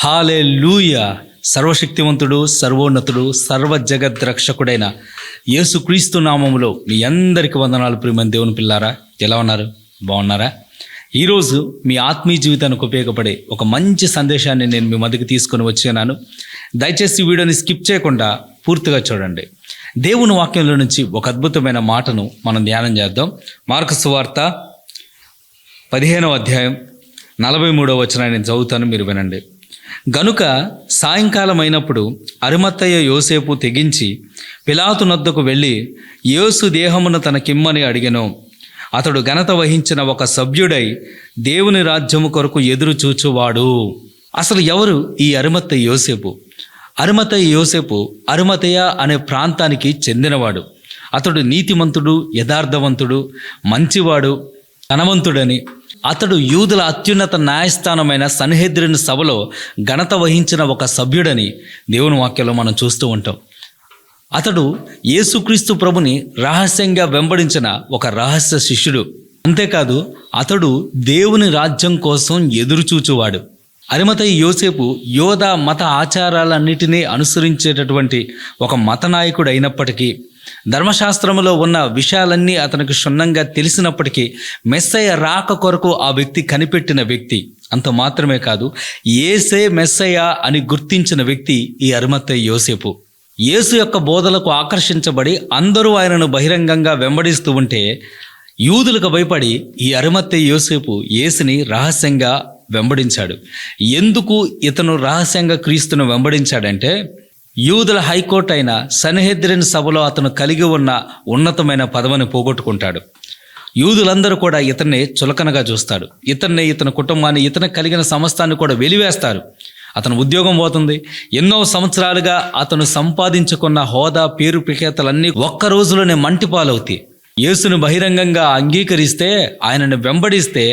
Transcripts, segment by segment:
హల్లెలూయా. సర్వశక్తివంతుడు, సర్వోన్నతుడు, సర్వ జగద్రక్షకుడైన యేసుక్రీస్తు నామములో మీ అందరికీ వందనాలు. ప్రియమైన దేవుని పిల్లారా, ఎలా ఉన్నారు? బాగున్నారా? ఈరోజు మీ ఆత్మీయ జీవితానికి ఉపయోగపడే ఒక మంచి సందేశాన్ని నేను మీ మధ్యకి తీసుకొని వచ్చాను. దయచేసి ఈ వీడియోని స్కిప్ చేయకుండా పూర్తిగా చూడండి. దేవుని వాక్యంలో నుంచి ఒక అద్భుతమైన మాటను మనం ధ్యానం చేద్దాం. మార్కు సువార్త 15వ అధ్యాయం 43వ వచనాన్ని నేను చదువుతాను, మీరు వినండి. గనుక సాయంకాలం అయినప్పుడు అరిమత్తయ్య యోసేపు తెగించి పిలాతు నొద్దకు వెళ్ళి యేసు దేహమును తనకిమ్మని అడిగెను. అతడు ఘనత వహించిన ఒక సభ్యుడై దేవుని రాజ్యము కొరకు ఎదురు చూచువాడు. అసలు ఎవరు ఈ అరిమత్తయ్య యోసేపు? అరిమత్తయ్య యోసేపు అరిమతయ అనే ప్రాంతానికి చెందినవాడు. అతడు నీతిమంతుడు, యథార్థవంతుడు, మంచివాడు, ధనవంతుడని. అతడు యూదుల అత్యున్నత న్యాయస్థానమైన సన్హెద్రిన్ సభలో ఘనత వహించిన ఒక సభ్యుడని దేవుని వాక్యంలో మనం చూస్తూ ఉంటాం. అతడు యేసుక్రీస్తు ప్రభుని రహస్యంగా వెంబడించిన ఒక రహస్య శిష్యుడు. అంతేకాదు, అతడు దేవుని రాజ్యం కోసం ఎదురుచూచువాడు. అరిమతయ్య యోసేపు యోధా మత ఆచారాలన్నిటినీ అనుసరించేటటువంటి ఒక మత నాయకుడు అయినప్పటికీ, ధర్మశాస్త్రములో ఉన్న విషయాలన్నీ అతనికి క్షుణ్ణంగా తెలిసినప్పటికీ, మెస్సయ్య రాక కొరకు ఆ వ్యక్తి కనిపెట్టిన వ్యక్తి. అంత మాత్రమే కాదు, యేసే మెస్సయ్య అని గుర్తించిన వ్యక్తి ఈ అరిమతయ్య యోసేపు. యేసు యొక్క బోధలకు ఆకర్షించబడి అందరూ ఆయనను బహిరంగంగా వెంబడిస్తూ ఉంటే, యూదులకు భయపడి ఈ అరిమతయ్య యోసేపు యేసుని రహస్యంగా వెంబడించాడు. ఎందుకు ఇతను రహస్యంగా క్రీస్తును వెంబడించాడంటే, యూదుల హైకోర్టు అయిన సన్హెద్రిన్ సభలో అతను కలిగి ఉన్న ఉన్నతమైన పదవిని పోగొట్టుకుంటాడు. యూదులందరూ కూడా ఇతన్ని చులకనగా చూస్తాడు. ఇతని కుటుంబాన్ని, ఇతను కలిగిన సమస్తాన్ని కూడా వెలివేస్తారు. అతను ఉద్యోగం పోతుంది. ఎన్నో సంవత్సరాలుగా అతను సంపాదించుకున్న హోదా, పేరు, ప్రఖ్యాతలన్నీ ఒక్క రోజులోనే మంటిపాలవుతాయి. యేసును బహిరంగంగా అంగీకరిస్తే, ఆయనను వెంబడిస్తే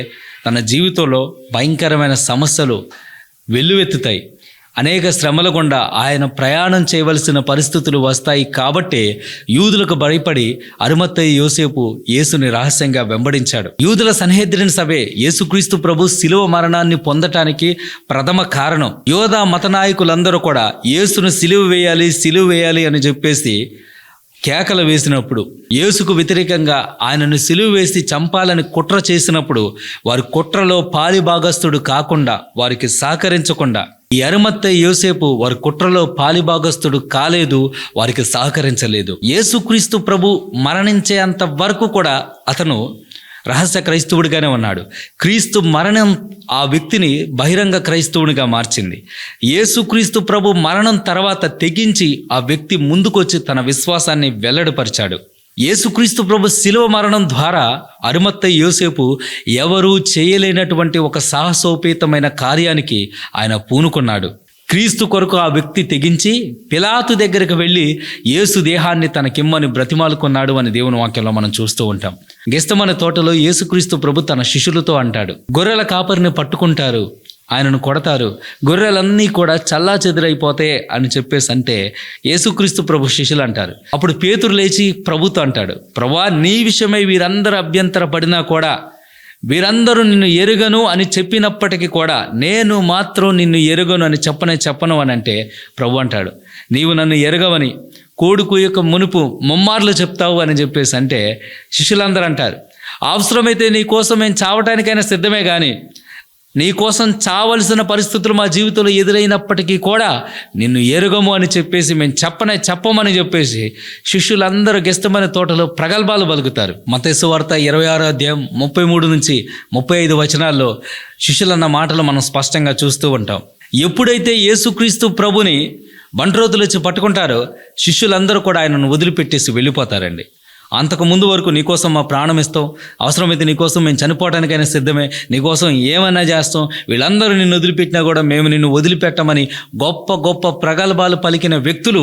తన జీవితంలో భయంకరమైన సమస్యలు వెల్లువెత్తుతాయి. అనేక శ్రమల గుండా ఆయన ప్రయాణం చేయవలసిన పరిస్థితులు వస్తాయి. కాబట్టి యూదులకు భయపడి అరిమత్తయ్య యోసేపు యేసుని రహస్యంగా వెంబడించాడు. యూదుల సన్హెద్రిన్ సభే యేసుక్రీస్తు ప్రభు శిలువ మరణాన్ని పొందటానికి ప్రథమ కారణం. యోధా మత నాయకులందరూ కూడా యేసును సిలువ వేయాలి అని చెప్పేసి కేకలు వేసినప్పుడు, యేసుకు వ్యతిరేకంగా ఆయనను సిలువ వేసి చంపాలని కుట్ర చేసినప్పుడు, వారి కుట్రలో పాలిభాగస్తుడు కాకుండా, వారికి సహకరించకుండా ఈ అరిమత్తయ్య యోసేపు వారి కుట్రలో పాలిభాగస్తుడు కాలేదు, వారికి సహకరించలేదు. యేసుక్రీస్తు ప్రభు మరణించేంత వరకు కూడా అతను రహస్య క్రైస్తవుడిగానే ఉన్నాడు. క్రీస్తు మరణం ఆ వ్యక్తిని బహిరంగ క్రైస్తవునిగా మార్చింది. యేసుక్రీస్తు ప్రభు మరణం తర్వాత తెగించి ఆ వ్యక్తి ముందుకొచ్చి తన విశ్వాసాన్ని వెల్లడిపరిచాడు. యేసుక్రీస్తు ప్రభు శిలువ మరణం ద్వారా అరిమత్తయ్య యోసేపు ఎవరూ చేయలేనటువంటి ఒక సాహసోపేతమైన కార్యానికి ఆయన పూనుకున్నాడు. క్రీస్తు కొరకు ఆ వ్యక్తి తెగించి పిలాతు దగ్గరికి వెళ్ళి యేసు దేహాన్ని తనకిమ్మని బ్రతిమాలుకున్నాడు అని దేవుని వాక్యంలో మనం చూస్తూ ఉంటాం. గెస్తమనే తోటలో యేసుక్రీస్తు ప్రభు తన శిష్యులతో అంటాడు, గొర్రెల కాపరిని పట్టుకుంటారు, ఆయనను కొడతారు, గొర్రెలన్నీ కూడా చల్లా చెదిరైపోతే అని చెప్పేసి అంటే యేసుక్రీస్తు ప్రభు శిష్యులు అంటారు. అప్పుడు పేతురు లేచి ప్రభుతో అంటాడు, ప్రభువా, నీ విషయమై వీరందరూ అభ్యంతర పడినా కూడా, వీరందరూ నిన్ను ఎరుగను అని చెప్పినప్పటికీ కూడా, నేను మాత్రం నిన్ను ఎరుగను అని చెప్పను అని అంటే ప్రభు అంటాడు, నీవు నన్ను ఎరగవని కోడుకు యొక్క మునుపు ముమ్మార్లు చెప్తావు అని చెప్పేసి అంటే శిష్యులందరూ అంటారు, అవసరమైతే నీ కోసం మేము చావటానికైనా సిద్ధమే, కానీ నీ కోసం చావలసిన పరిస్థితులు మా జీవితంలో ఎదురైనప్పటికీ కూడా నిన్ను ఎరుగము అని చెప్పేసి మేము చెప్పమని చెప్పేసి శిష్యులందరూ గెస్తమనే తోటలో ప్రగల్భాలు పలుకుతారు. మత్తయి సువార్త 26వ అధ్యాయం 33 నుంచి 35 వచనాల్లో శిష్యులన్న మాటలు మనం స్పష్టంగా చూస్తూ ఉంటాం. ఎప్పుడైతే యేసుక్రీస్తు ప్రభుని బంట్రోతులు వచ్చి పట్టుకుంటారో శిష్యులందరూ కూడా ఆయనను వదిలిపెట్టేసి వెళ్ళిపోతారండి. అంతకు ముందు వరకు నీకోసం మా ప్రాణం ఇస్తాం, అవసరమైతే నీకోసం మేము చనిపోవడానికైనా సిద్ధమే, నీకోసం ఏమైనా చేస్తాం, వీళ్ళందరూ నిన్ను వదిలిపెట్టినా కూడా మేము నిన్ను వదిలిపెట్టమని గొప్ప గొప్ప ప్రగల్భాలు పలికిన వ్యక్తులు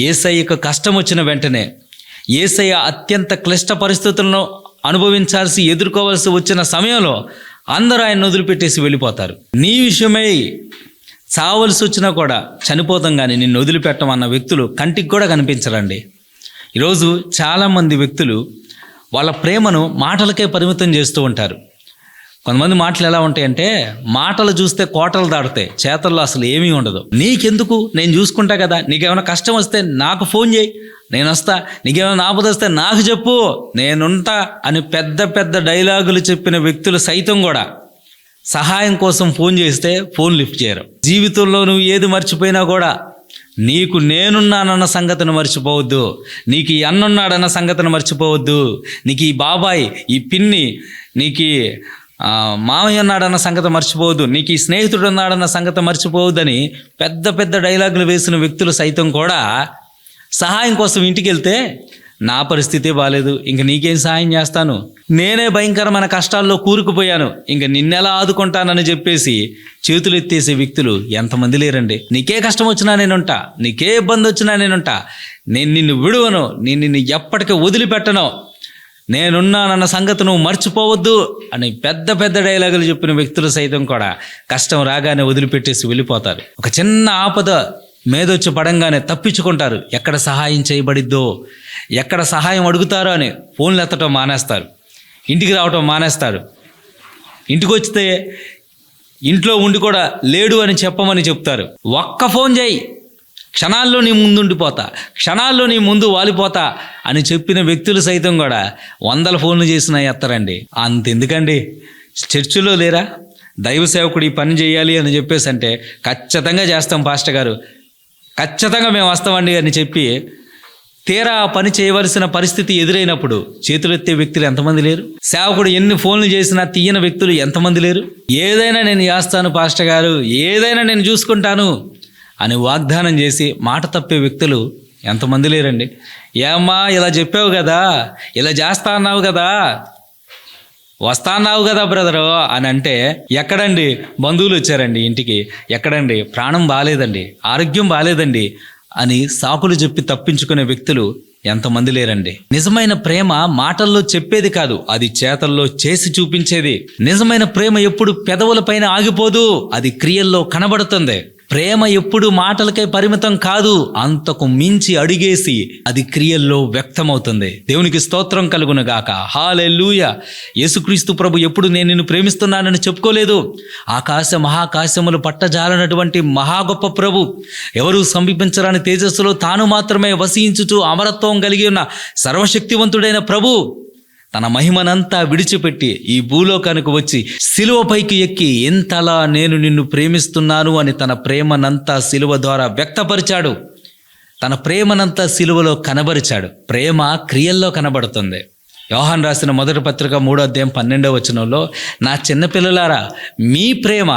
యేసయ్యకు కష్టం వచ్చిన వెంటనే, యేసయ్య అత్యంత క్లిష్ట పరిస్థితులను ఎదుర్కోవాల్సి వచ్చిన సమయంలో అందరూ ఆయన వదిలిపెట్టేసి వెళ్ళిపోతారు. నీ విషయమై చావలసి వచ్చినా కూడా చనిపోతాం, కానీ నిన్ను వదిలిపెట్టమన్న వ్యక్తులు కంటికి కూడా కనిపించరండి. ఈరోజు చాలామంది వ్యక్తులు వాళ్ళ ప్రేమను మాటలకే పరిమితం చేస్తూ ఉంటారు. కొంతమంది మాటలు ఎలా ఉంటాయంటే, మాటలు చూస్తే కోటలు దాటుతాయి, చేతల్లో అసలు ఏమీ ఉండదు. నీకెందుకు, నేను చూసుకుంటా కదా, నీకేమైనా కష్టం వస్తే నాకు ఫోన్ చేయి, నేను వస్తా, నీకేమైనా ఆపద వస్తే నాకు చెప్పు, నేనుంటా అని పెద్ద పెద్ద డైలాగులు చెప్పిన వ్యక్తులు సైతం కూడా సహాయం కోసం ఫోన్ చేస్తే ఫోన్ లిఫ్ట్ చేయరు. జీవితంలో నువ్వు ఏది మర్చిపోయినా కూడా నీకు నేనున్నానన్న సంగతిని మర్చిపోవద్దు, నీకు ఈ అన్నున్నాడన్న సంగతిని మర్చిపోవద్దు, నీకు ఈ బాబాయ్, ఈ పిన్ని, నీకు మామయ్య ఉన్నాడన్న సంగతి మర్చిపోవద్దు, నీకు ఈ స్నేహితుడు ఉన్నాడన్న సంగతి మర్చిపోవద్దని పెద్ద పెద్ద డైలాగులు వేసిన వ్యక్తులు సైతం కూడా సహాయం కోసం ఇంటికి వెళ్తే, నా పరిస్థితి బాగాలేదు, ఇంక నీకేం సహాయం చేస్తాను, నేనే భయంకరమైన కష్టాల్లో కూరుకుపోయాను, ఇంక నిన్నెలా ఆదుకుంటానని చెప్పేసి చేతులు ఎత్తేసే వ్యక్తులు ఎంతమంది లేరండి. నీకే కష్టం వచ్చినా నేనుంటా, నీకే ఇబ్బంది వచ్చినా నేనుంటా, నేను నిన్ను విడువను, నేను నిన్ను ఎప్పటికీ వదిలిపెట్టను, నేనున్నానన్న సంగతి నువ్వు మర్చిపోవద్దు అని పెద్ద పెద్ద డైలాగులు చెప్పిన వ్యక్తులు సైతం కూడా కష్టం రాగానే వదిలిపెట్టేసి వెళ్ళిపోతారు. ఒక చిన్న ఆపద మీదొచ్చి పడంగానే తప్పించుకుంటారు. ఎక్కడ సహాయం చేయబడిద్దో, ఎక్కడ సహాయం అడుగుతారో అని ఫోన్లు ఎత్తటం మానేస్తారు, ఇంటికి రావటం మానేస్తారు. ఇంటికి వచ్చితే ఇంట్లో ఉండి కూడా లేడు అని చెప్పమని చెప్తారు. ఒక్క ఫోన్ చేయి, క్షణాల్లో నీ ముందుండిపోతా, క్షణాల్లో నీ ముందు వాలిపోతా అని చెప్పిన వ్యక్తులు సైతం కూడా 100 ఫోన్లు చేసినా ఎత్తారండి. అంతెందుకండి, చర్చిలో లేరా, దైవ సేవకుడు ఈ పని చేయాలి అని చెప్పేసి అంటే ఖచ్చితంగా చేస్తాం పాస్టర్ గారు, ఖచ్చితంగా మేము వస్తామండి అని చెప్పి తీరా ఆ పని చేయవలసిన పరిస్థితి ఎదురైనప్పుడు చేతులెత్తే వ్యక్తులు ఎంతమంది లేరు? సేవకుడు ఎన్ని ఫోన్లు చేసినా తీయని వ్యక్తులు ఎంతమంది లేరు? ఏదైనా నేను చేస్తాను పాస్టర్ గారు, ఏదైనా నేను చూసుకుంటాను అని వాగ్దానం చేసి మాట తప్పే వ్యక్తులు ఎంతమంది లేరండి? ఏమ్మా ఇలా చెప్పావు కదా, ఇలా చేస్తా అన్నావు కదా, వస్తా అన్నావు కదా బ్రదరు అని అంటే, ఎక్కడండి బంధువులు వచ్చారండి ఇంటికి, ఎక్కడండి ప్రాణం బాగాలేదండి, ఆరోగ్యం బాగాలేదండి అని సాకులు చెప్పి తప్పించుకునే వ్యక్తులు ఎంతమంది లేరండి? నిజమైన ప్రేమ మాటల్లో చెప్పేది కాదు, అది చేతల్లో చేసి చూపించేది. నిజమైన ప్రేమ ఎప్పుడు పెదవులపైన ఆగిపోదు, అది క్రియల్లో కనబడుతుంది. ప్రేమ ఎప్పుడు మాటలకై పరిమితం కాదు, అంతకు మించి అడిగేసి అది క్రియల్లో వ్యక్తమవుతుంది. దేవునికి స్తోత్రం కలుగును గాక. హల్లెలూయా. యేసుక్రీస్తు ప్రభు ఎప్పుడు నేను నిన్ను ప్రేమిస్తున్నానని చెప్పుకోలేదు. ఆకాశ మహాకాశములు పట్టజాలనటువంటి మహా గొప్ప ప్రభు, ఎవరు సమీపించరాని తేజస్సులో తాను మాత్రమే వసించుచు అమరత్వం కలిగి ఉన్న సర్వశక్తివంతుడైన ప్రభు తన మహిమనంతా విడిచిపెట్టి ఈ భూలోకానికి వచ్చి సిలువపైకి ఎక్కి ఎంతలా నేను నిన్ను ప్రేమిస్తున్నాను అని తన ప్రేమనంతా సిలువ ద్వారా వ్యక్తపరిచాడు. తన ప్రేమనంతా సిలువలో కనబరిచాడు. ప్రేమ క్రియల్లో కనబడుతుంది. యోహాను రాసిన మొదటి పత్రిక 3వ అధ్యాయం 12వ వచనంలో, నా చిన్నపిల్లలారా, మీ ప్రేమ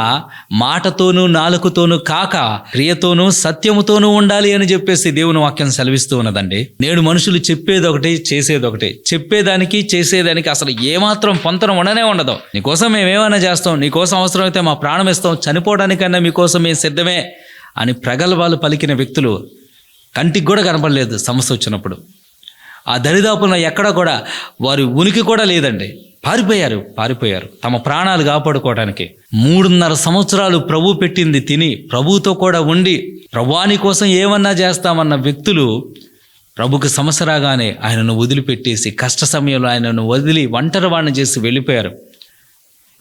మాటతోనూ నాలుకతోనూ కాక క్రియతోనూ సత్యముతోనూ ఉండాలి అని చెప్పేసి దేవుని వాక్యం సెలవిస్తూ ఉన్నదండి. నేడు మనుషులు చెప్పేది ఒకటి, చేసేది ఒకటి. చెప్పేదానికి చేసేదానికి అసలు ఏమాత్రం పొంతన ఉండనే ఉండదు. నీకోసం మేమేమైనా చేస్తాం, నీకోసం అవసరమైతే మా ప్రాణం ఇస్తాం, చనిపోవడానికన్నా మీకోసం మేము సిద్ధమే అని ప్రగల్భాలు పలికిన వ్యక్తులు కంటికి కూడా కనపడలేదు సమస్య వచ్చినప్పుడు. ఆ దరిదాపుల్లో ఎక్కడ కూడా వారి ఉనికి కూడా లేదండి. పారిపోయారు తమ ప్రాణాలు కాపాడుకోవడానికి. 3.5 సంవత్సరాలు ప్రభు పెట్టింది తిని, ప్రభుతో కూడా ఉండి, ప్రభువాని కోసం ఏమన్నా చేస్తామన్న వ్యక్తులు ప్రభుకి సమస్య రాగానే ఆయనను వదిలిపెట్టేసి, కష్ట సమయంలో ఆయనను వదిలి ఒంటరివాణ్ణి చేసి వెళ్ళిపోయారు.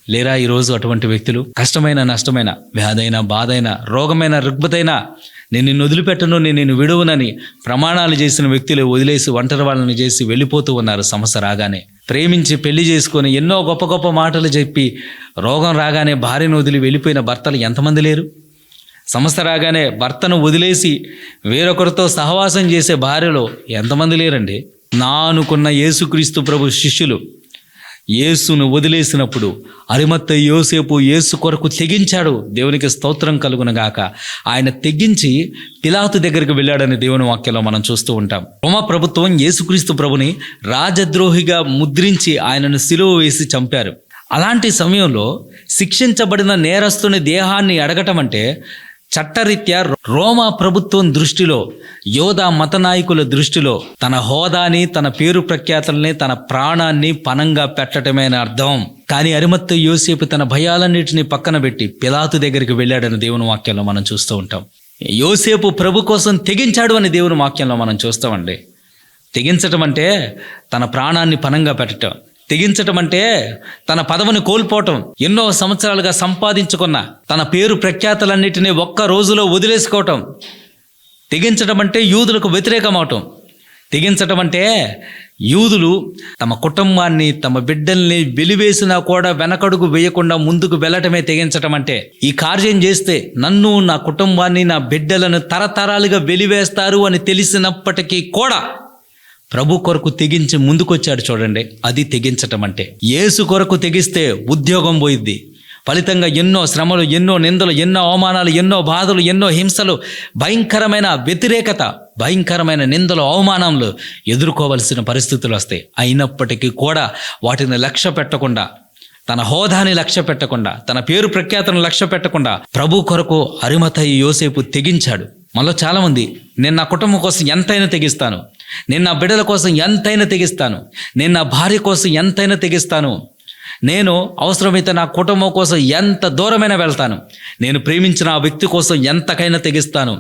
లేరా ఈరోజు అటువంటి వ్యక్తులు? కష్టమైన, నష్టమైన, వ్యాధైన, బాధైన, రోగమైన, రుగ్మతైన నేను నిన్ను వదిలిపెట్టను, నేను నిన్ను విడువనని ప్రమాణాలు చేసిన వ్యక్తులు వదిలేసి ఒంటరి వాళ్ళని చేసి వెళ్ళిపోతూ ఉన్నారు. సమస్య రాగానే ప్రేమించి పెళ్లి చేసుకొని ఎన్నో గొప్ప గొప్ప మాటలు చెప్పి రోగం రాగానే భార్యను వదిలి వెళ్ళిపోయిన భర్తలు ఎంతమంది లేరు? సమస్య రాగానే భర్తను వదిలేసి వేరొకరితో సహవాసం చేసే భార్యలో ఎంతమంది లేరండి? నా అనుకున్న యేసుక్రీస్తు ప్రభు శిష్యులు యేసును వదిలేసినప్పుడు అరిమత్తయి యోసేపు యేసు కొరకు తెగించాడు. దేవునికి స్తోత్రం కలుగునగాక. ఆయన తెగించి పిలాతు దగ్గరికి వెళ్ళాడని దేవుని వాక్యంలో మనం చూస్తూ ఉంటాం. రోమా ప్రభుత్వం యేసుక్రీస్తు ప్రభుని రాజద్రోహిగా ముద్రించి ఆయనను సిలువ వేసి చంపారు. అలాంటి సమయంలో శిక్షించబడిన నేరస్తుని దేహాన్ని అడగటం అంటే చట్టరీత్యా రోమా ప్రభుత్వం దృష్టిలో, యోధా మత నాయకుల దృష్టిలో తన హోదాని, తన పేరు ప్రఖ్యాతల్ని, తన ప్రాణాన్ని పణంగా పెట్టడమేన అర్థం. కానీ అరిమత్తయి యోసేపు తన భయాలన్నిటిని పక్కన పెట్టి పిలాతు దగ్గరికి వెళ్ళాడని దేవుని వాక్యంలో మనం చూస్తూ ఉంటాం. యోసేపు ప్రభు కోసం తెగించాడు అని దేవుని వాక్యంలో మనం చూస్తామండి. తెగించటం అంటే తన ప్రాణాన్ని పణంగా పెట్టడం. తెగించటం అంటే తన పదవిని కోల్పోవటం, ఎన్నో సంవత్సరాలుగా సంపాదించుకున్న తన పేరు ప్రఖ్యాతలన్నిటినీ ఒక్క రోజులో వదిలేసుకోవటం. తెగించటం అంటే యూదులకు వ్యతిరేకం అవటం. తెగించటం అంటే యూదులు తమ కుటుంబాన్ని, తమ బిడ్డల్ని వెలివేసినా కూడా వెనకడుగు వేయకుండా ముందుకు వెళ్ళటమే తెగించటం అంటే. ఈ కార్యం చేస్తే నన్ను, నా కుటుంబాన్ని, నా బిడ్డలను తరతరాలుగా వెలివేస్తారు అని తెలిసినప్పటికీ కూడా ప్రభు కొరకు తెగించి ముందుకొచ్చాడు చూడండి, అది తెగించటం అంటే. యేసు కొరకు తెగిస్తే ఉద్యోగం పోయిద్ది, ఫలితంగా ఎన్నో శ్రమలు, ఎన్నో నిందలు, ఎన్నో అవమానాలు, ఎన్నో బాధలు, ఎన్నో హింసలు, భయంకరమైన వ్యతిరేకత, భయంకరమైన నిందలు, అవమానాలు ఎదుర్కోవలసిన పరిస్థితులు వస్తాయి. అయినప్పటికీ కూడా వాటిని లక్ష్య పెట్టకుండా, తన హోదాని లక్ష్య పెట్టకుండా, తన పేరు ప్రఖ్యాతను లక్ష్య పెట్టకుండా ప్రభు కొరకు అరిమతయి యోసేపు తెగించాడు. మనలో చాలామంది, నేను నా కుటుంబం కోసం ఎంతైనా తెగిస్తాను, నేను నా బిడ్డల కోసం ఎంతైనా తెగిస్తాను, నేను నా భార్య కోసం ఎంతైనా తెగిస్తాను, నేను అవసరమైతే నా కుటుంబం కోసం ఎంత దూరమైనా వెళ్తాను, నేను ప్రేమించిన ఆ వ్యక్తి కోసం ఎంతకైనా తెగిస్తాను,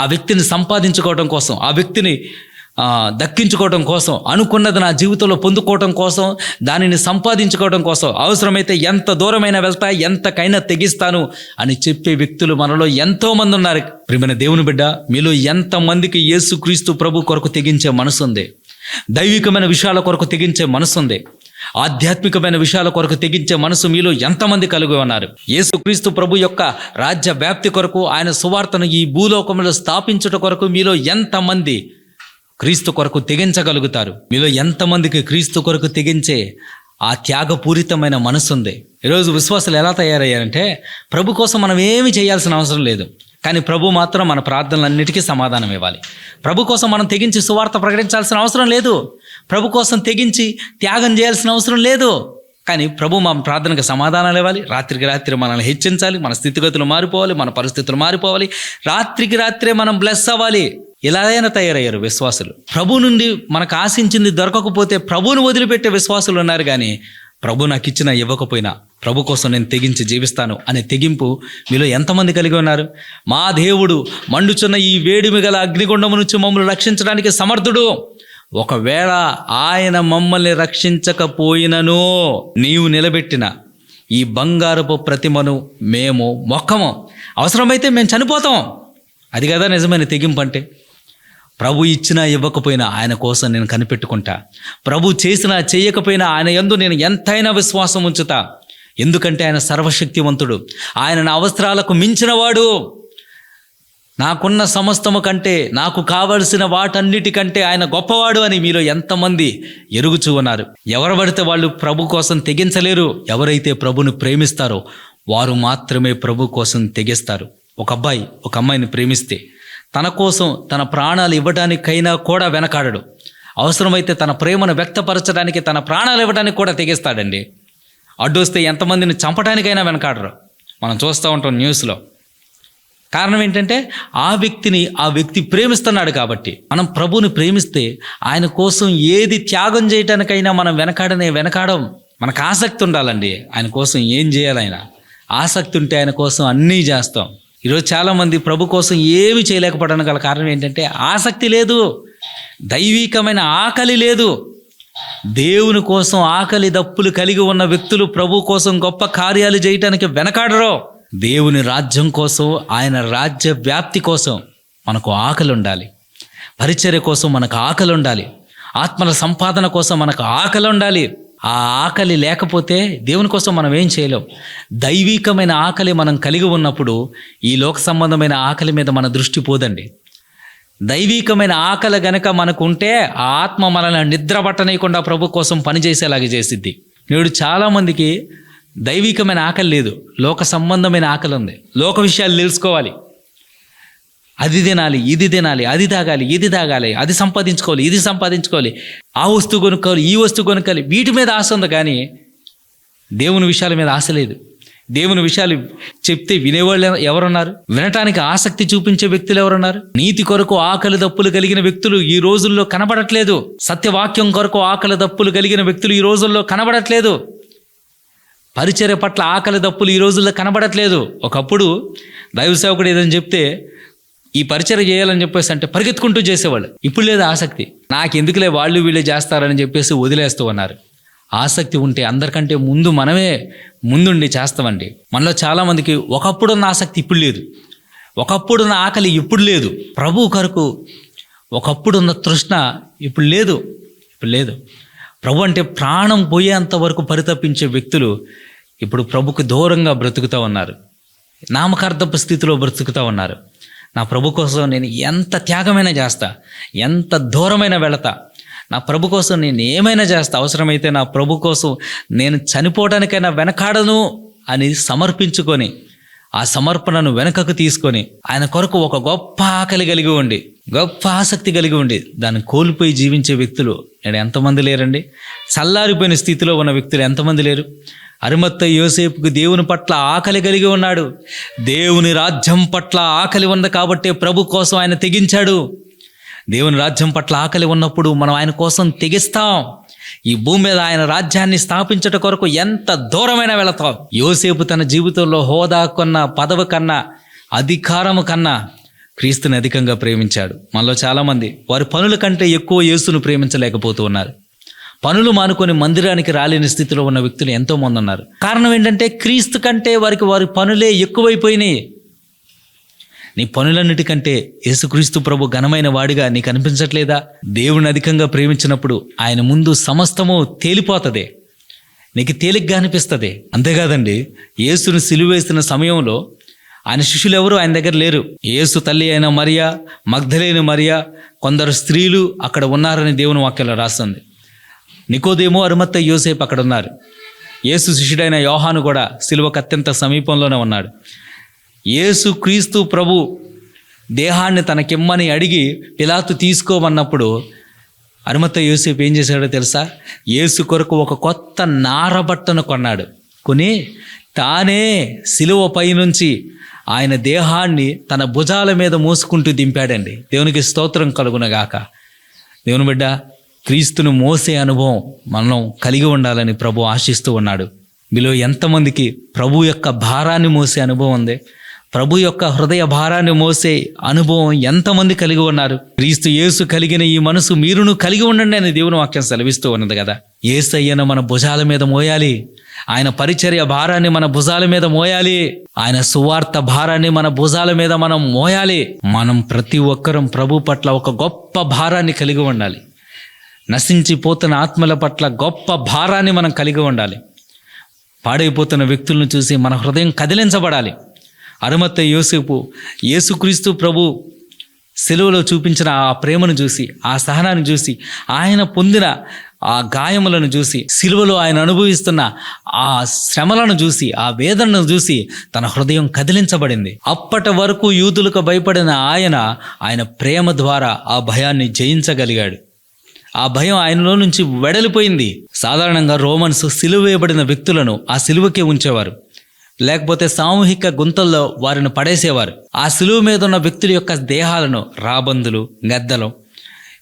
ఆ వ్యక్తిని సంపాదించుకోవడం కోసం, ఆ వ్యక్తిని దక్కించుకోవడం కోసం, అనుకున్నది నా జీవితంలో పొందుకోవడం కోసం, దానిని సంపాదించుకోవడం కోసం అవసరమైతే ఎంత దూరమైనా వెళ్తా, ఎంతకైనా తెగిస్తాను అని చెప్పే వ్యక్తులు మనలో ఎంతోమంది ఉన్నారు. ప్రియమైన దేవుని బిడ్డ, మీలో ఎంతమందికి యేసుక్రీస్తు ప్రభు కొరకు తెగించే మనసు ఉంది? దైవికమైన విషయాల కొరకు తెగించే మనసు ఉంది? ఆధ్యాత్మికమైన విషయాల కొరకు తెగించే మనసు మీలో ఎంతమంది కలిగి ఉన్నారు? యేసుక్రీస్తు ప్రభు యొక్క రాజ్య వ్యాప్తి కొరకు, ఆయన సువార్తను ఈ భూలోకంలో స్థాపించుట కొరకు మీలో ఎంతమంది క్రీస్తు కొరకు తెగించగలుగుతారు? మీలో ఎంతమందికి క్రీస్తు కొరకు తెగించే ఆ త్యాగపూరితమైన మనసు ఉంది? ఈరోజు విశ్వాసులు ఎలా తయారయ్యారంటే, ప్రభు కోసం మనం ఏమి చేయాల్సిన అవసరం లేదు, కానీ ప్రభు మాత్రం మన ప్రార్థనలన్నిటికీ సమాధానం ఇవ్వాలి. ప్రభు కోసం మనం తెగించి సువార్త ప్రకటించాల్సిన అవసరం లేదు, ప్రభు కోసం తెగించి త్యాగం చేయాల్సిన అవసరం లేదు, కానీ ప్రభు మా ప్రార్థనకు సమాధానాలు ఇవ్వాలి. రాత్రికి రాత్రి మనల్ని హెచ్చించాలి, మన స్థితిగతులు మారిపోవాలి, మన పరిస్థితులు మారిపోవాలి, రాత్రికి రాత్రే మనం బ్లెస్ అవ్వాలి. ఇలాగైనా తయారయ్యారు విశ్వాసులు. ప్రభు నుండి మనకు ఆశించింది దొరకకపోతే ప్రభువును వదిలిపెట్టే విశ్వాసులు ఉన్నారు. కానీ ప్రభు నాకు ఇచ్చిన ఇవ్వకపోయినా ప్రభు కోసం నేను తెగించి జీవిస్తాను అనే తెగింపు మీలో ఎంతమంది కలిగి ఉన్నారు? మా దేవుడు మండుచున్న ఈ వేడిమి గల అగ్నిగుండము నుంచి మమ్మల్ని రక్షించడానికి సమర్థుడు. ఒకవేళ ఆయన మమ్మల్ని రక్షించకపోయినను నీవు నిలబెట్టిన ఈ బంగారపు ప్రతిమను మేము మొక్కము, అవసరమైతే మేము చనిపోతాం. అది కదా నిజమైన తెగింపు అంటే. ప్రభు ఇచ్చినా ఇవ్వకపోయినా ఆయన కోసం నేను కనిపెట్టుకుంటా, ప్రభు చేసినా చేయకపోయినా ఆయన యందు నేను ఎంతైనా విశ్వాసం ఉంచుతా. ఎందుకంటే ఆయన సర్వశక్తివంతుడు, ఆయన నా అవసరాలకు మించినవాడు. నాకున్న సమస్తము కంటే, నాకు కావలసిన వాటన్నిటికంటే ఆయన గొప్పవాడు అని మీలో ఎంతమంది ఎరుగుచూ ఉన్నారు? ఎవరు పడితే వాళ్ళు ప్రభు కోసం తెగించలేరు. ఎవరైతే ప్రభుని ప్రేమిస్తారో వారు మాత్రమే ప్రభు కోసం తెగిస్తారు. ఒక అబ్బాయి ఒక అమ్మాయిని ప్రేమిస్తే తన కోసం తన ప్రాణాలు ఇవ్వడానికైనా కూడా వెనకాడడు. అవసరమైతే తన ప్రేమను వ్యక్తపరచడానికి తన ప్రాణాలు ఇవ్వడానికి కూడా తెగిస్తాడండి. అడ్డొస్తే ఎంతమందిని చంపడానికైనా వెనకాడరు. మనం చూస్తూ ఉంటాం న్యూస్లో. కారణం ఏంటంటే ఆ వ్యక్తి ప్రేమిస్తున్నాడు కాబట్టి. మనం ప్రభువుని ప్రేమిస్తే ఆయన కోసం ఏది త్యాగం చేయడానికైనా మనం వెనకాడం. మనకు ఆసక్తి ఉండాలండి. ఆయన కోసం ఏం చేయాలి, ఆయన ఆసక్తి ఉంటే ఆయన కోసం అన్నీ చేస్తాం. ఈరోజు చాలామంది ప్రభు కోసం ఏమి చేయలేకపోవడానికి గల కారణం ఏంటంటే ఆసక్తి లేదు, దైవికమైన ఆకలి లేదు. దేవుని కోసం ఆకలి దప్పులు కలిగి ఉన్న వ్యక్తులు ప్రభు కోసం గొప్ప కార్యాలు చేయటానికి వెనకాడరు. దేవుని రాజ్యం కోసం, ఆయన రాజ్య వ్యాప్తి కోసం మనకు ఆకలి ఉండాలి. పరిచర్య కోసం మనకు ఆకలి ఉండాలి. ఆత్మల సంపాదన కోసం మనకు ఆకలి ఉండాలి. ఆ ఆకలి లేకపోతే దేవుని కోసం మనం ఏం చేయలేం. దైవికమైన ఆకలి మనం కలిగి ఉన్నప్పుడు ఈ లోక సంబంధమైన ఆకలి మీద మన దృష్టి పోదండి. దైవికమైన ఆకలి గనక మనకు ఉంటే ఆ ఆత్మ మనల్ని నిద్ర పట్టనీయకుండా ప్రభు కోసం పనిచేసేలాగా చేసిద్ది. నేడు చాలామందికి దైవికమైన ఆకలి లేదు, లోక సంబంధమైన ఆకలి ఉంది. లోక విషయాలు తెలుసుకోవాలి, అది తినాలి, ఇది తినాలి, అది తాగాలి, ఇది తాగాలి, అది సంపాదించుకోవాలి, ఇది సంపాదించుకోవాలి, ఆ వస్తువు కొనుక్కోవాలి, ఈ వస్తువు కొనుక్కోవాలి. వీటి మీద ఆశ ఉంది, కానీ దేవుని విషయాల మీద ఆశ లేదు. దేవుని విషయాలు చెప్తే వినేవాళ్ళు ఎవరున్నారు? వినటానికి ఆసక్తి చూపించే వ్యక్తులు ఎవరున్నారు? నీతి కొరకు ఆకలి దప్పులు కలిగిన వ్యక్తులు ఈ రోజుల్లో కనబడట్లేదు. సత్యవాక్యం కొరకు ఆకలి దప్పులు కలిగిన వ్యక్తులు ఈ రోజుల్లో కనబడట్లేదు. పరిచర్య పట్ల ఆకలి దప్పులు ఈ రోజుల్లో కనబడట్లేదు. ఒకప్పుడు దైవ సేవకుడు ఏదని చెప్తే ఈ పరిచర్య చేయాలని చెప్పేసి అంటే పరిగెత్తుకుంటూ చేసేవాళ్ళు. ఇప్పుడు లేదు ఆసక్తి. నాకెందుకులే వాళ్ళు వీళ్ళే చేస్తారని చెప్పేసి వదిలేస్తూ ఉన్నారు. ఆసక్తి ఉంటే అందరికంటే ముందు మనమే ముందుండి చేస్తామండి. మనలో చాలామందికి ఒకప్పుడున్న ఆసక్తి ఇప్పుడు లేదు, ఒకప్పుడున్న ఆకలి ఇప్పుడు లేదు, ప్రభు కొరకు ఒకప్పుడున్న తృష్ణ ఇప్పుడు లేదు. ప్రభు అంటే ప్రాణం పోయేంత వరకు పరితపించే వ్యక్తులు ఇప్పుడు ప్రభుకు దూరంగా బ్రతుకుతూ ఉన్నారు, నామకార్థపు స్థితిలో బ్రతుకుతూ ఉన్నారు. నా ప్రభు కోసం నేను ఎంత త్యాగమైనా చేస్తా, ఎంత దూరమైనా వెళతా, నా ప్రభు కోసం నేను ఏమైనా చేస్తా, అవసరమైతే నా ప్రభు కోసం నేను చనిపోవడానికైనా వెనకాడను అని సమర్పించుకొని, ఆ సమర్పణను వెనకకు తీసుకొని ఆయన కొరకు ఒక గొప్ప ఆకలి కలిగి ఉండి, గొప్ప ఆసక్తి కలిగి ఉండి దాన్ని కోల్పోయి జీవించే వ్యక్తులు నేను ఎంతమంది లేరండి? చల్లారిపోయిన స్థితిలో ఉన్న వ్యక్తులు ఎంతమంది లేరు? అరిమత్తయి యోసేపుకు దేవుని పట్ల ఆకలి కలిగి ఉన్నాడు. దేవుని రాజ్యం పట్ల ఆకలి ఉంది కాబట్టి ప్రభు కోసం ఆయన తెగించాడు. దేవుని రాజ్యం పట్ల ఆకలి ఉన్నప్పుడు మనం ఆయన కోసం తెగిస్తాం. ఈ భూమి మీద ఆయన రాజ్యాన్ని స్థాపించట కొరకు ఎంత దూరమైనా వెళతాం. యోసేపు తన జీవితంలో హోదా కన్నా, పదవి కన్నా, అధికారము కన్నా క్రీస్తుని అధికంగా ప్రేమించాడు. మనలో చాలామంది వారి పనుల కంటే ఎక్కువ యేసును ప్రేమించలేకపోతూ ఉన్నారు. పనులు మానుకొని మందిరానికి రాలేని స్థితిలో ఉన్న వ్యక్తులు ఎంతోమంది ఉన్నారు. కారణం ఏంటంటే క్రీస్తు కంటే వారి పనులే ఎక్కువైపోయినాయి. నీ పనులన్నిటికంటే యేసుక్రీస్తు ప్రభు ఘనమైన వాడిగా నీకు అనిపించట్లేదా? దేవుని అధికంగా ప్రేమించినప్పుడు ఆయన ముందు సమస్తము తేలిపోతుంది, నీకు తేలిగ్గా అనిపిస్తుంది. అంతేకాదండి, యేసును సిలువేసిన సమయంలో ఆయన శిష్యులు ఎవరు ఆయన దగ్గర లేరు. యేసు తల్లి అయిన మరియా, మగ్దలేని మరియా, కొందరు స్త్రీలు అక్కడ ఉన్నారని దేవుని వాక్యంలో రాస్తుంది. నికోదేము, అరిమత్తయి యోసేపు అక్కడ ఉన్నారు. యేసు శిష్యుడైన యోహాను కూడా సిలువకు అత్యంత సమీపంలోనే ఉన్నాడు. యేసు క్రీస్తు ప్రభు దేహాన్ని తనకిమ్మని అడిగి పిలాతు తీసుకోమన్నప్పుడు అరిమత్తయి యోసేపు ఏం చేశాడో తెలుసా? యేసు కొరకు ఒక కొత్త నారబట్టను కొన్నాడు. కొని తానే సిలువపై నుంచి ఆయన దేహాన్ని తన భుజాల మీద మోసుకుంటూ దింపాడండి. దేవునికి స్తోత్రం కలుగునగాక. దేవుని బిడ్డ, క్రీస్తును మోసే అనుభవం మనం కలిగి ఉండాలని ప్రభు ఆశిస్తూ ఉన్నాడు. మీలో ఎంతమందికి ప్రభు యొక్క భారాన్ని మోసే అనుభవం ఉంది? ప్రభు యొక్క హృదయ భారాన్ని మోసే అనుభవం ఎంతమంది కలిగి ఉన్నారు? క్రీస్తు యేసు కలిగిన ఈ మనసు మీరును కలిగి ఉండండి అని దేవుని వాక్యం సెలవిస్తూ ఉన్నది కదా. యేసయ్యను మన భుజాల మీద మోయాలి, ఆయన పరిచర్య భారాన్ని మన భుజాల మీద మోయాలి, ఆయన సువార్త భారాన్ని మన భుజాల మీద మనం మోయాలి. మనం ప్రతి ఒక్కరం ప్రభు పట్ల ఒక గొప్ప భారాన్ని కలిగి ఉండాలి. నశించిపోతున్న ఆత్మల పట్ల గొప్ప భారాన్ని మనం కలిగి ఉండాలి. పాడైపోతున్న వ్యక్తులను చూసి మన హృదయం కదిలించబడాలి. అరిమత్తయి యోసేపు యేసుక్రీస్తు ప్రభు సెలువులో చూపించిన ఆ ప్రేమను చూసి, ఆ సహనాన్ని చూసి, ఆయన పొందిన ఆ గాయములను చూసి, సిలువలో ఆయన అనుభవిస్తున్న ఆ శ్రమలను చూసి, ఆ వేదనను చూసి తన హృదయం కదిలించబడింది. అప్పటి వరకు యూదులకు భయపడిన ఆయన ప్రేమ ద్వారా ఆ భయాన్ని జయించగలిగాడు. ఆ భయం ఆయనలో నుంచి వెడలిపోయింది. సాధారణంగా రోమన్స్ సిలువ వేయబడిన వ్యక్తులను ఆ సిలువకే ఉంచేవారు, లేకపోతే సామూహిక గుంతల్లో వారిని పడేసేవారు. ఆ సిలువ మీద ఉన్న వ్యక్తుల యొక్క దేహాలను రాబందులు, గద్దలు,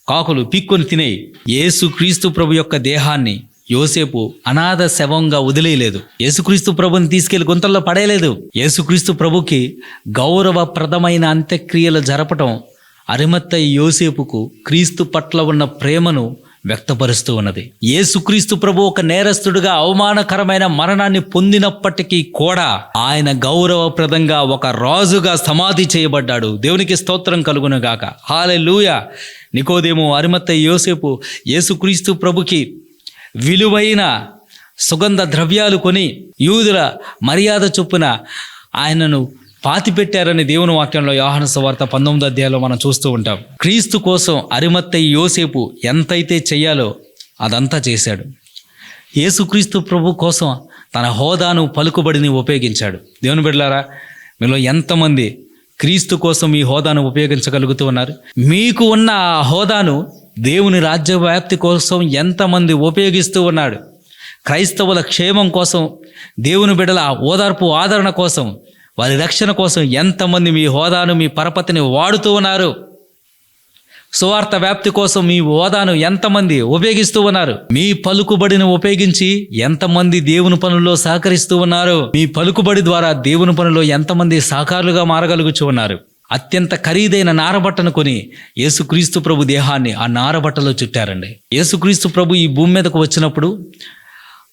కాకులు పీక్కొని తినేయి. యేసుక్రీస్తు ప్రభు యొక్క దేహాన్ని యోసేపు అనాథ శవంగా వదిలేయలేదు. యేసుక్రీస్తు ప్రభుని తీసుకెళ్లి గుంతల్లో పడేయలేదు. యేసుక్రీస్తు ప్రభుకి గౌరవప్రదమైన అంత్యక్రియలు జరపటం అరిమత్తయి యోసేపుకు క్రీస్తు పట్ల ఉన్న ప్రేమను వ్యక్తపరుస్తూ ఉన్నది. యేసుక్రీస్తు ప్రభు ఒక నేరస్తుడిగా అవమానకరమైన మరణాన్ని పొందినప్పటికీ కూడా ఆయన గౌరవప్రదంగా ఒక రాజుగా సమాధి చేయబడ్డాడు. దేవునికి స్తోత్రం కలుగునుగాక. హల్లెలూయా. నికోదేము, అరిమత్తయి యోసేపు యేసుక్రీస్తు ప్రభుకి విలువైన సుగంధ ద్రవ్యాలు కొని యూదుల మర్యాద చొప్పున ఆయనను పాతిపెట్టారని దేవుని వాక్యంలో యోహాను సువార్త 19వ అధ్యాయంలో మనం చూస్తూ ఉంటాం. క్రీస్తు కోసం అరిమత్తయి యోసేపు ఎంతైతే చెయ్యాలో అదంతా చేశాడు. యేసుక్రీస్తు ప్రభు కోసం తన హోదాను, పలుకుబడిని ఉపయోగించాడు. దేవుని బిడ్డలారా, మీలో ఎంతమంది క్రీస్తు కోసం ఈ హోదాను ఉపయోగించగలుగుతూ ఉన్నారు? మీకు ఉన్న ఆ హోదాను దేవుని రాజ్య వ్యాప్తి కోసం ఎంతమంది ఉపయోగిస్తూ ఉన్నాడు? క్రైస్తవుల క్షేమం కోసం, దేవుని బిడ్డల ఓదార్పు, ఆదరణ కోసం, వారి రక్షణ కోసం ఎంతమంది మీ హోదాను, మీ పరపతిని వాడుతూ ఉన్నారు? సువార్త వ్యాప్తి కోసం మీ హోదాను ఎంతమంది ఉపయోగిస్తూ ఉన్నారు? మీ పలుకుబడిని ఉపయోగించి ఎంతమంది దేవుని పనుల్లో సహకరిస్తూ ఉన్నారు? మీ పలుకుబడి ద్వారా దేవుని పనుల్లో ఎంతమంది సహకారులుగా మారగలుగుతూ ఉన్నారు? అత్యంత ఖరీదైన నారబట్టను కొని యేసుక్రీస్తు ప్రభు దేహాన్ని ఆ నారబట్టలో చుట్టారండి. యేసుక్రీస్తు ప్రభు ఈ భూమి మీదకు వచ్చినప్పుడు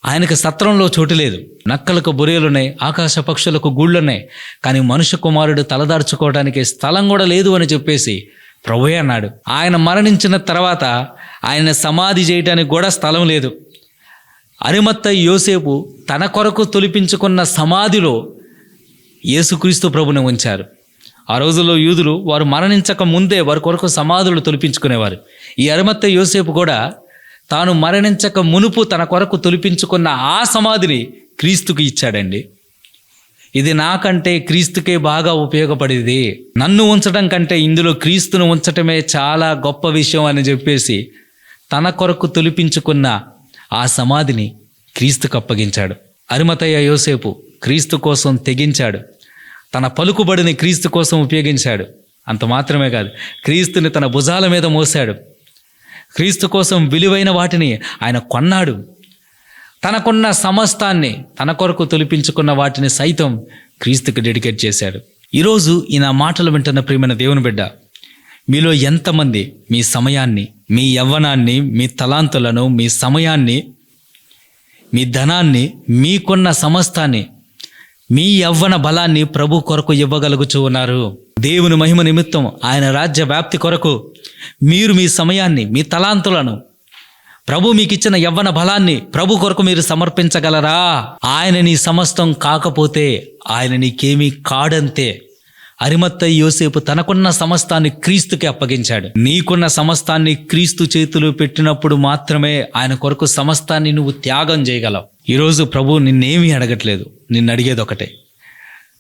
ఆయనకు సత్రంలో చోటు లేదు. నక్కలకు బొరియలున్నాయి, ఆకాశ పక్షులకు గూళ్ళున్నాయి, కానీ మనుష్య కుమారుడు తలదార్చుకోవడానికి స్థలం కూడా లేదు అని చెప్పేసి ప్రభువే అన్నాడు. ఆయన మరణించిన తర్వాత ఆయన సమాధి చేయడానికి కూడా స్థలం లేదు. అరిమత్తయి యోసేపు తన కొరకు తొలిపించుకున్న సమాధిలో యేసుక్రీస్తు ప్రభుని ఉంచారు. ఆ రోజుల్లో యూదులు వారు మరణించక ముందే వారి కొరకు సమాధులు తొలిపించుకునేవారు. ఈ అరిమత్తయి యోసేపు కూడా తాను మరణించక మునుపు తన కొరకు తొలిపించుకున్న ఆ సమాధిని క్రీస్తుకి ఇచ్చాడండి. ఇది నాకంటే క్రీస్తుకే బాగా ఉపయోగపడేది, నన్ను ఉంచడం కంటే ఇందులో క్రీస్తును ఉంచటమే చాలా గొప్ప విషయం అని చెప్పేసి తన కొరకు తొలిపించుకున్న ఆ సమాధిని క్రీస్తుకు అప్పగించాడు. అరిమతయ్య యోసేపు క్రీస్తు కోసం తెగించాడు. తన పలుకుబడిని క్రీస్తు కోసం ఉపయోగించాడు. అంత మాత్రమే కాదు, క్రీస్తుని తన భుజాల మీద మోశాడు. క్రీస్తు కోసం విలువైన వాటిని ఆయన కొన్నాడు. తనకున్న సమస్తాన్ని, తన కొరకు తొలిపించుకున్న వాటిని సైతం క్రీస్తుకి డెడికేట్ చేశాడు. ఈరోజు ఈ నా మాటలు వింటున్న ప్రియమైన దేవుని బిడ్డ, మీలో ఎంతమంది మీ సమయాన్ని, మీ యవ్వనాన్ని, మీ తలాంతులను, మీ సమయాన్ని, మీ ధనాన్ని, మీకున్న సమస్తాన్ని, మీ యవ్వన బలాన్ని ప్రభు కొరకు ఇవ్వగలుగుతూ ఉన్నారు? దేవుని మహిమ నిమిత్తం, ఆయన రాజ్య వ్యాప్తి కొరకు మీరు మీ సమయాన్ని, మీ తలాంతులను, ప్రభు మీకు ఇచ్చిన యవ్వన బలాన్ని ప్రభు కొరకు మీరు సమర్పించగలరా? ఆయన నీ సమస్తం కాకపోతే ఆయన నీకేమీ కాడంతే. అరిమత్తయి యోసేపు తనకున్న సమస్తాన్ని క్రీస్తుకి అప్పగించాడు. నీకున్న సమస్తాన్ని క్రీస్తు చేతిలో పెట్టినప్పుడు మాత్రమే ఆయన కొరకు సమస్తాన్ని నువ్వు త్యాగం చేయగలవు. ఈరోజు ప్రభు నిన్నేమీ అడగట్లేదు, నిన్ను అడిగేది ఒకటే,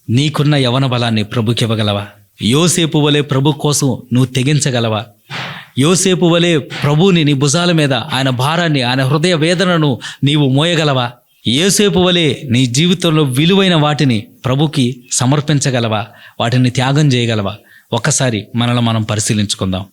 నీకున్న యవన బలాన్ని ప్రభుకి ఇవ్వగలవా? యోసేపు వలె ప్రభు కోసం నువ్వు తెగించగలవా? యోసేపు వలె ప్రభుని నీ భుజాల మీద, ఆయన భారాన్ని, ఆయన హృదయ వేదనను నీవు మోయగలవా? యోసేపు వలె నీ జీవితంలో విలువైన వాటిని ప్రభుకి సమర్పించగలవా? వాటిని త్యాగం చేయగలవా? ఒక్కసారి మనల్ని మనం పరిశీలించుకుందాం.